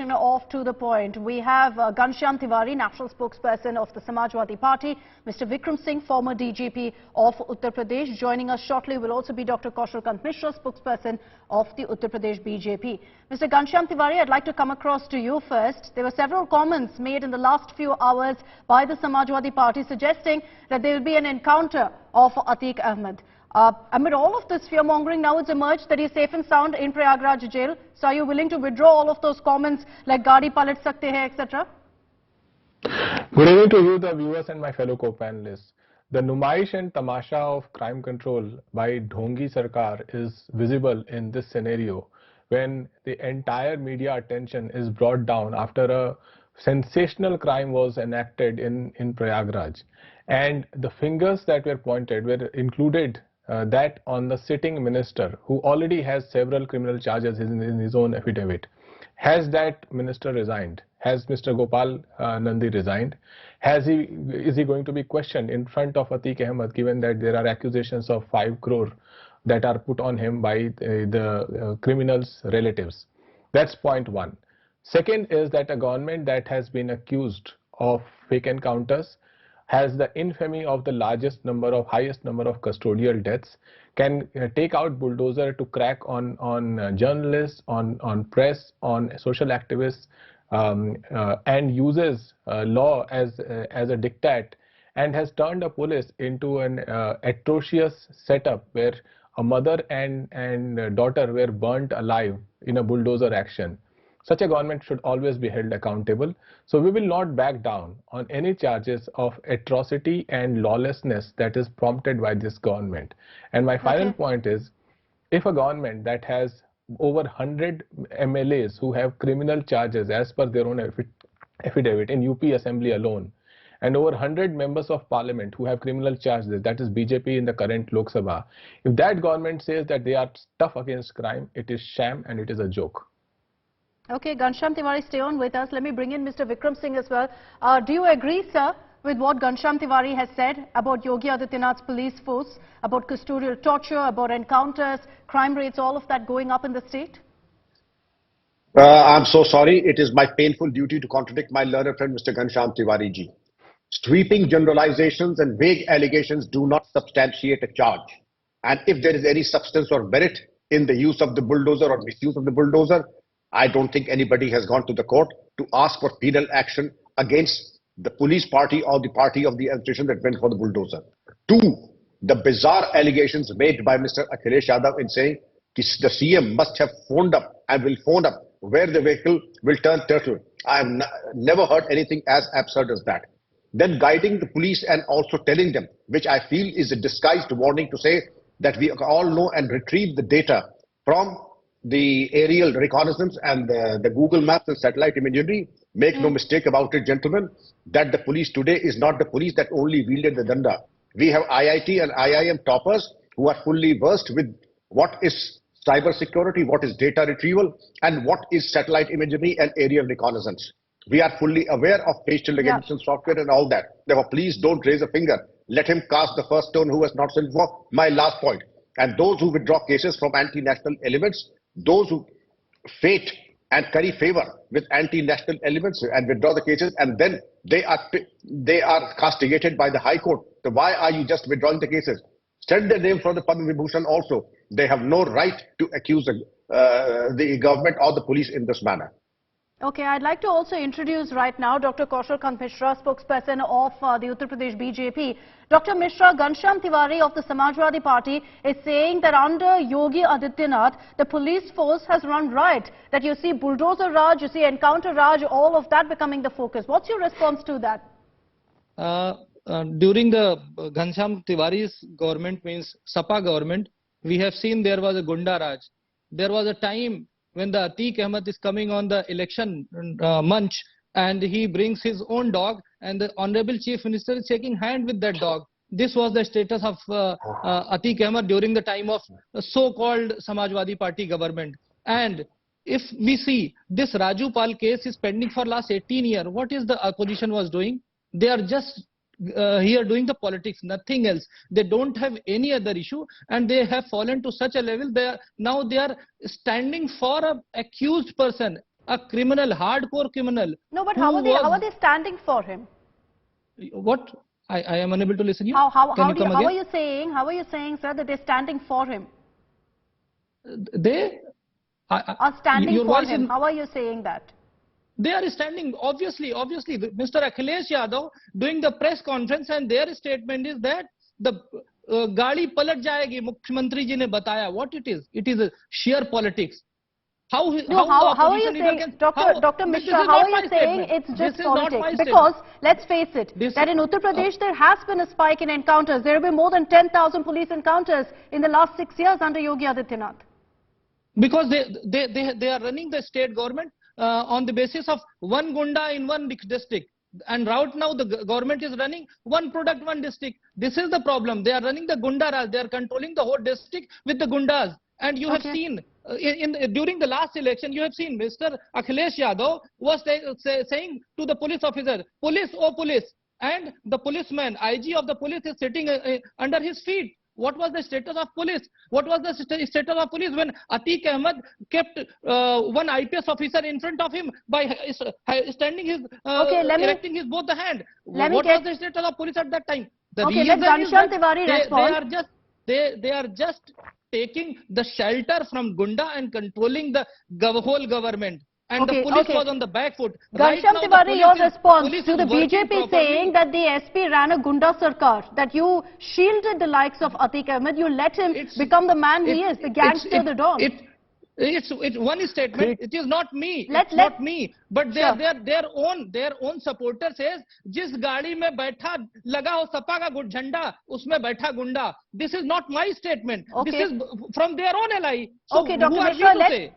conversation off to the point. We have Ghanshyam Tiwari, national spokesperson of the Samajwadi Party, Mr. Vikram Singh, former DGP of Uttar Pradesh. Joining us shortly will also be Dr. Kaushal Mishra, spokesperson of the Uttar Pradesh BJP. Mr. Ghanshyam Tiwari, I'd like to come across to you first. There were several comments made in the last few hours by the Samajwadi Party suggesting that there will be an encounter of Atiq Ahmed. Amid all of this fear-mongering, now it's emerged that he's safe and sound in Prayagraj jail. So are you willing to withdraw all of those comments like Gaadi Palat Sakte Hai, etc.? Good evening to you, the viewers and my fellow co-panelists. The numaish and tamasha of crime control by Dhongi Sarkar is visible in this scenario when the entire media attention is brought down after a sensational crime was enacted in Prayagraj. And the fingers that were pointed were included that on the sitting minister who already has several criminal charges in his own affidavit. Has that minister resigned? Has Mr. Gopal Nandi resigned? Is he going to be questioned in front of Atiq Ahmed, given that there are accusations of 5 crore that are put on him by the criminals' relatives? That's point one. Second is that a government that has been accused of fake encounters, has the infamy of the highest number of custodial deaths, can take out bulldozer to crack on journalists, on press, on social activists, and uses law as a diktat, and has turned a police into an atrocious setup where a mother and daughter were burnt alive in a bulldozer action. Such a government should always be held accountable. So we will not back down on any charges of atrocity and lawlessness that is prompted by this government. And my final point is, if a government that has over 100 MLAs who have criminal charges as per their own affidavit in UP Assembly alone, and over 100 members of parliament who have criminal charges, that is BJP in the current Lok Sabha, if that government says that they are tough against crime, it is sham and it is a joke. Okay, Ghanshyam Tiwari, stay on with us. Let me bring in Mr. Vikram Singh as well. Do you agree, sir, with what Ghanshyam Tiwari has said about Yogi Adityanath's police force, about custodial torture, about encounters, crime rates, all of that going up in the state? I'm so sorry. It is my painful duty to contradict my learned friend, Mr. Ghanshyam Tiwari ji. Sweeping generalizations and vague allegations do not substantiate a charge. And if there is any substance or merit in the use of the bulldozer or misuse of the bulldozer, I don't think anybody has gone to the court to ask for penal action against the police party or the party of the administration that went for the bulldozer. Two, the bizarre allegations made by Mr. Akhilesh Yadav in saying the CM must have phoned up and will phone up where the vehicle will turn turtle. I have never heard anything as absurd as that. Then guiding the police and also telling them, which I feel is a disguised warning to say that we all know and retrieve the data from the aerial reconnaissance and the Google Maps and satellite imagery. Make no mistake about it, gentlemen, that the police today is not the police that only wielded the danda. We have IIT and IIM toppers who are fully versed with what is cyber security, what is data retrieval, and what is satellite imagery and aerial reconnaissance. We are fully aware of facial recognition software and all that. Therefore, please don't raise a finger. Let him cast the first stone who has not sinned before. My last point. And those who withdraw cases from anti-national elements, those who fate and curry favor with anti-national elements and withdraw the cases, and then they are castigated by the High Court. So why are you just withdrawing the cases? Send their name for the Padma Vibhushan also. They have no right to accuse the government or the police in this manner. Okay, I'd like to also introduce right now Dr. Kaushal Mishra, spokesperson of the Uttar Pradesh BJP. Dr. Mishra, Ghanshyam Tiwari of the Samajwadi Party is saying that under Yogi Adityanath, the police force has run riot. That you see bulldozer Raj, you see encounter Raj, all of that becoming the focus. What's your response to that? During the Ghanshyam Tiwari's government, means Sapa government, we have seen there was a Gunda Raj. There was a time when the Atiq Ahmed is coming on the election munch and he brings his own dog and the Honorable Chief Minister is shaking hand with that dog. This was the status of Atiq Ahmed during the time of so-called Samajwadi Party government. And if we see this Raju Pal case is pending for last 18 years, what is the opposition was doing? They are just here doing the politics, nothing else. They don't have any other issue, and they have fallen to such a level. Now they are standing for a accused person. a criminal, hardcore criminal. No, but how are they standing for him? What? I am unable to listen. How are you saying, sir, that they're standing for him? They are standing for him. How are you saying that? They are standing, obviously, Mr. Akhilesh Yadav doing the press conference, and their statement is that the gaadi palat jayegi, Mukhyamantri ji ne bataya. What it is? It is a sheer politics. How are you saying, Dr. Mishra, how are you saying it's just politics? Because, let's face it, that in Uttar Pradesh there has been a spike in encounters. There have been more than 10,000 police encounters in the last 6 years under Yogi Adityanath. Because they are running the state government on the basis of one gunda in one district. And right now the government is running one product, one district. This is the problem. They are running the gunda raj. They are controlling the whole district with the gundas. And you have seen during the last election, you have seen Mr. Akhilesh Yadav was saying to the police officer, police, oh police. And the policeman, IG of the police is sitting under his feet. What was the status of police? What was the status of police when Atiq Ahmed kept one IPS officer in front of him by standing his, erecting his both the hand? What was the status of police at that time? The reason is that they are just taking the shelter from Gunda and controlling the whole government. And the police was on the back foot. Ghanshyam Tiwari, your response to the BJP saying that the SP ran a Gunda Sarkar, that you shielded the likes of Atiq Ahmed, you let him become the man he is, the gangster, the don. It's one statement. It is not me. It's not me. But their own supporter says, "Jis gaadi mein baitha laga ho sapa ka jhanda, usme baitha gunda." This is not my statement. This is from their own ally. So Dr. Mishra,